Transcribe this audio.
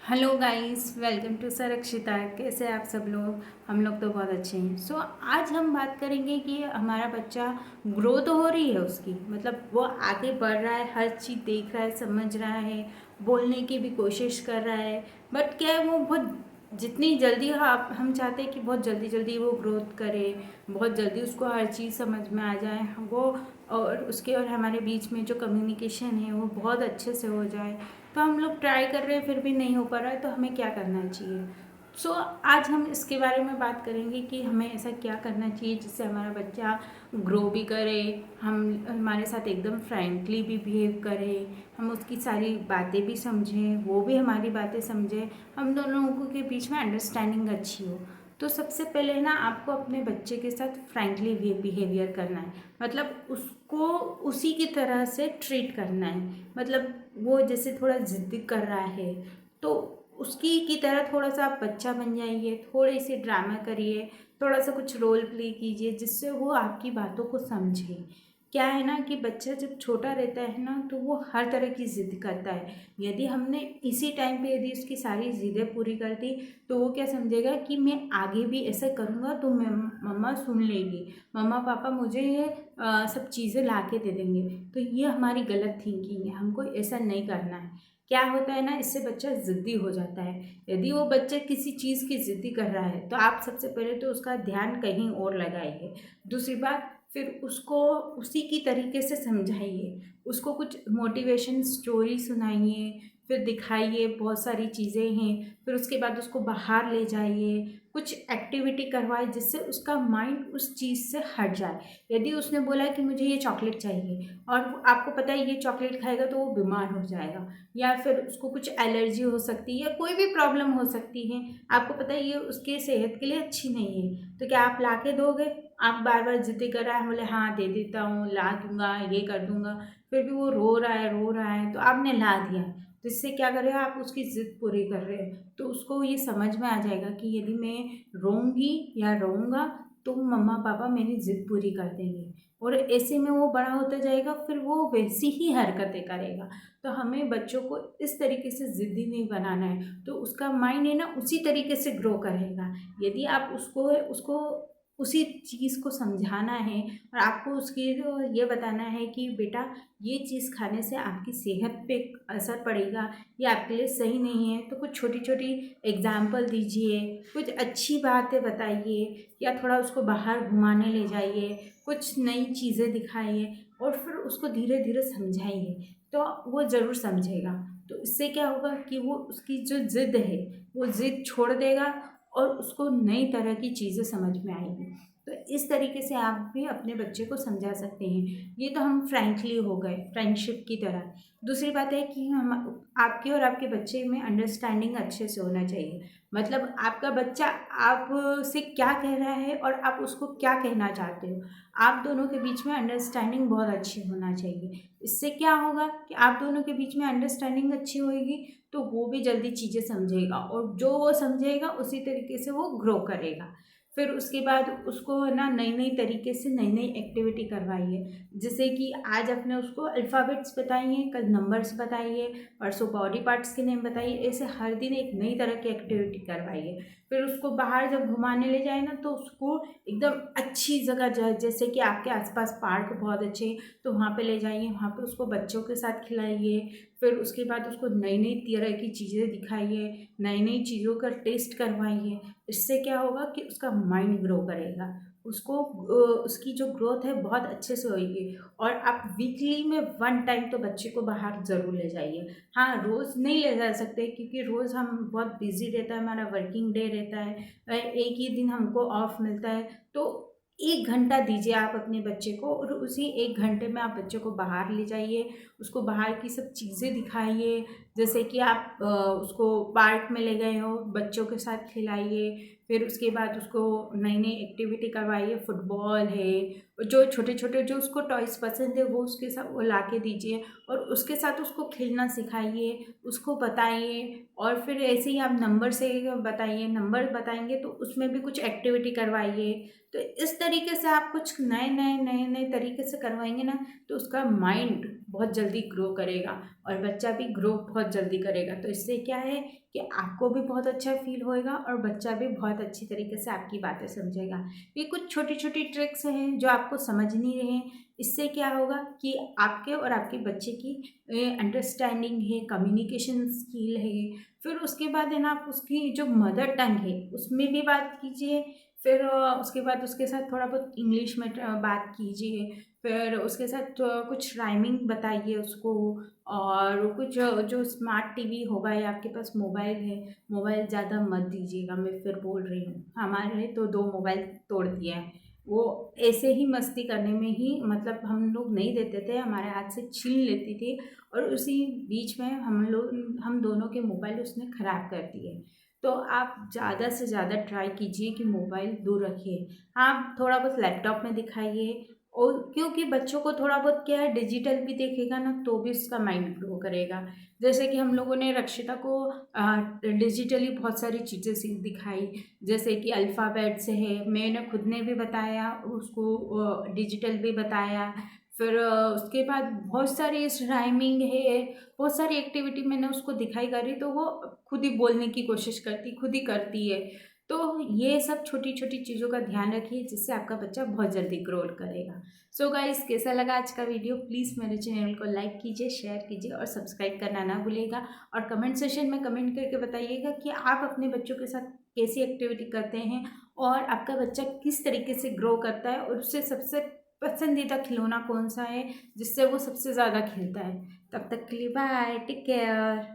Hello guys, welcome to Sarakshita. कैसे आप सब लोग? हम लोग तो बहुत अच्छे हैं। आज हम बात करेंगे कि हमारा बच्चा ग्रो तो हो रही है उसकी, मतलब वो आगे बढ़ रहा है, हर चीज़ देख रहा है, समझ रहा है, बोलने की भी कोशिश कर रहा है। बट क्या है, वो बहुत जितनी जल्दी हम चाहते हैं कि बहुत जल्दी जल्दी वो ग्रोथ करे, बहुत जल्दी उसको हर चीज़ समझ में आ जाए वो, और उसके और हमारे बीच में जो कम्युनिकेशन है वो बहुत अच्छे से हो जाए। तो हम लोग ट्राई कर रहे हैं, फिर भी नहीं हो पा रहा है, तो हमें क्या करना चाहिए? आज हम इसके बारे में बात करेंगे कि हमें ऐसा क्या करना चाहिए जिससे हमारा बच्चा ग्रो भी करे, हम हमारे साथ एकदम फ्रेंकली भी बिहेव करे, हम उसकी सारी बातें भी समझें, वो भी हमारी बातें समझे, हम दोनों लोगों के बीच में अंडरस्टैंडिंग अच्छी हो। तो सबसे पहले ना आपको अपने बच्चे के साथ फ्रेंकली बिहेवियर करना है, मतलब उसको उसी की तरह से ट्रीट करना है। मतलब वो जैसे थोड़ा ज़िद कर रहा है तो उसकी की तरह थोड़ा सा आप बच्चा बन जाइए, थोड़े से ड्रामा करिए, थोड़ा सा कुछ रोल प्ले कीजिए जिससे वो आपकी बातों को समझे। क्या है ना कि बच्चा जब छोटा रहता है ना तो वो हर तरह की ज़िद करता है। यदि हमने इसी टाइम पे यदि उसकी सारी ज़िदें पूरी कर दी तो वो क्या समझेगा कि मैं आगे भी ऐसा करूँगा तो मैं मम्मा सुन लेगी, मम्मा पापा मुझे ये सब चीज़ें ला के दे देंगे। तो ये हमारी गलत थिंकिंग है, हमको ऐसा नहीं करना है। क्या होता है ना, इससे बच्चा ज़िद्दी हो जाता है। यदि वो बच्चा किसी चीज़ की ज़िद्दी कर रहा है तो आप सबसे पहले तो उसका ध्यान कहीं और लगाइए। दूसरी बात, फिर उसको उसी की तरीके से समझाइए, उसको कुछ मोटिवेशन स्टोरी सुनाइए, फिर दिखाइए बहुत सारी चीज़ें हैं, फिर उसके बाद उसको बाहर ले जाइए, कुछ एक्टिविटी करवाए जिससे उसका माइंड उस चीज़ से हट जाए। यदि उसने बोला कि मुझे ये चॉकलेट चाहिए और आपको पता है ये चॉकलेट खाएगा तो वो बीमार हो जाएगा, या फिर उसको कुछ एलर्जी हो सकती है या कोई भी प्रॉब्लम हो सकती है, आपको पता है ये उसके सेहत के लिए अच्छी नहीं है, तो क्या आप ला के दोगे? आप बार बार जिद्दी कर रहा है, बोले हाँ दे देता हूँ, ला दूंगा, ये कर दूंगा, फिर भी वो रो रहा है तो आपने ला दिया, तो इससे क्या करेगा, आप उसकी ज़िद पूरी कर रहे हैं। तो उसको ये समझ में आ जाएगा कि यदि मैं रोऊंगी या रोऊंगा तो मम्मा पापा मेरी ज़िद पूरी कर देंगे, और ऐसे में वो बड़ा होता जाएगा, फिर वो वैसी ही हरकतें करेगा। तो हमें बच्चों को इस तरीके से ज़िद्दी नहीं बनाना है, तो उसका माइंड है ना उसी तरीके से ग्रो करेगा। यदि आप उसको उसको उसी चीज़ को समझाना है और आपको उसकी ये बताना है कि बेटा ये चीज़ खाने से आपकी सेहत पे असर पड़ेगा, ये आपके लिए सही नहीं है, तो कुछ छोटी छोटी एग्जाम्पल दीजिए, कुछ अच्छी बातें बताइए, या थोड़ा उसको बाहर घुमाने ले जाइए, कुछ नई चीज़ें दिखाइए, और फिर उसको धीरे धीरे समझाइए, तो वो ज़रूर समझेगा। तो इससे क्या होगा कि वो उसकी जो ज़िद है वो ज़िद छोड़ देगा और उसको नई तरह की चीज़ें समझ में आएंगी। तो इस तरीके से आप भी अपने बच्चे को समझा सकते हैं। ये तो हम फ्रैंकली हो गए, फ्रेंडशिप की तरह। दूसरी बात है कि हम आपके और आपके बच्चे में अंडरस्टैंडिंग अच्छे से होना चाहिए। मतलब आपका बच्चा आपसे क्या कह रहा है और आप उसको क्या कहना चाहते हो, आप दोनों के बीच में अंडरस्टैंडिंग बहुत अच्छी होना चाहिए। इससे क्या होगा कि आप दोनों के बीच में अंडरस्टैंडिंग अच्छी होएगी तो वो भी जल्दी चीज़ें समझेगा, और जो वो समझेगा उसी तरीके से वो ग्रो करेगा। फिर उसके बाद उसको है ना नई नई तरीके से नई नई एक्टिविटी करवाइए, जैसे कि आज आपने उसको अल्फ़ाबेट्स बताइए, कल नंबर्स बताइए, परसों बॉडी पार्ट्स के नेम बताइए, ऐसे हर दिन एक नई तरह की एक्टिविटी करवाइए। फिर उसको बाहर जब घुमाने ले जाए ना तो उसको एकदम अच्छी जगह जैसे कि आपके आसपास पार्क बहुत अच्छे हैं तो वहाँ पे ले जाइए, वहाँ पे उसको बच्चों के साथ खिलाइए। फिर उसके बाद उसको नई नई तरह की चीज़ें दिखाइए, नई नई चीज़ों का टेस्ट करवाइए। इससे क्या होगा कि उसका माइंड ग्रो करेगा, उसको उसकी जो ग्रोथ है बहुत अच्छे से होगी। और आप वीकली में 1 टाइम तो बच्चे को बाहर ज़रूर ले जाइए। हाँ, रोज़ नहीं ले जा सकते क्योंकि रोज़ हम बहुत बिजी रहता है, हमारा वर्किंग डे रहता है, एक ही दिन हमको ऑफ मिलता है। तो 1 घंटा दीजिए आप अपने बच्चे को, और उसी 1 घंटे में आप बच्चे को बाहर ले जाइए, उसको बाहर की सब चीज़ें दिखाइए। जैसे कि आप उसको पार्क में ले गए हो, बच्चों के साथ खिलाइए, फिर उसके बाद उसको नई नई एक्टिविटी करवाइए, फुटबॉल है, जो छोटे छोटे जो उसको टॉयज़ पसंद है वो उसके साथ वो ला के दीजिए और उसके साथ उसको खेलना सिखाइए, उसको बताइए। और फिर ऐसे ही आप नंबर से बताइए, नंबर बताएंगे तो उसमें भी कुछ एक्टिविटी करवाइए। तो इस तरीके से आप कुछ नए नए नए नए तरीके से करवाएंगे ना, तो उसका माइंड बहुत जल्दी ग्रो करेगा और बच्चा भी ग्रो बहुत जल्दी करेगा। तो इससे क्या है कि आपको भी बहुत अच्छा फील होएगा और बच्चा भी बहुत अच्छी तरीके से आपकी बातें समझेगा। ये कुछ छोटी छोटी ट्रिक्स हैं जो आपको समझ नहीं रहे हैं। इससे क्या होगा कि आपके और आपके बच्चे की अंडरस्टैंडिंग है, कम्युनिकेशन स्किल है। फिर उसके बाद है ना, आप उसकी जो मदर टंग है उसमें भी बात कीजिए। फिर उसके बाद उसके साथ थोड़ा बहुत इंग्लिश में बात कीजिए। फिर उसके साथ कुछ राइमिंग बताइए उसको। और कुछ जो स्मार्ट टीवी होगा या आपके पास मोबाइल है, मोबाइल ज़्यादा मत दीजिएगा। मैं फिर बोल रही हूँ, हमारे तो 2 मोबाइल तोड़ दिए हैं। वो ऐसे ही मस्ती करने में ही, मतलब हम लोग नहीं देते थे, हमारे हाथ से छीन लेती थी और उसी बीच में हम दोनों के मोबाइल उसने ख़राब कर दिए। तो आप ज़्यादा से ज़्यादा ट्राई कीजिए कि मोबाइल दूर रखिए। हाँ, थोड़ा बहुत लैपटॉप में दिखाइए। और क्योंकि बच्चों को थोड़ा बहुत क्या है, डिजिटल भी देखेगा ना तो भी उसका माइंड ग्रो करेगा। जैसे कि हम लोगों ने रक्षिता को डिजिटली बहुत सारी चीज़ें सीख दिखाई, जैसे कि अल्फ़ाबेट्स है, मैंने खुद ने भी बताया उसको, डिजिटल भी बताया। फिर उसके बाद बहुत सारी राइमिंग है, बहुत सारी एक्टिविटी मैंने उसको दिखाई करी, तो वो खुद ही बोलने की कोशिश करती, खुद ही करती है। तो ये सब छोटी छोटी चीज़ों का ध्यान रखिए जिससे आपका बच्चा बहुत जल्दी ग्रो करेगा। सो गाइस, कैसा लगा आज का वीडियो? प्लीज़ मेरे चैनल को लाइक कीजिए, शेयर कीजिए और सब्सक्राइब करना ना भूलिएगा। और कमेंट सेशन में कमेंट करके बताइएगा कि आप अपने बच्चों के साथ कैसी एक्टिविटी करते हैं और आपका बच्चा किस तरीके से ग्रो करता है और उससे सबसे पसंदीदा खिलौना कौन सा है जिससे वो सबसे ज़्यादा खेलता है। तब तक के लिए बाय, टेक केयर।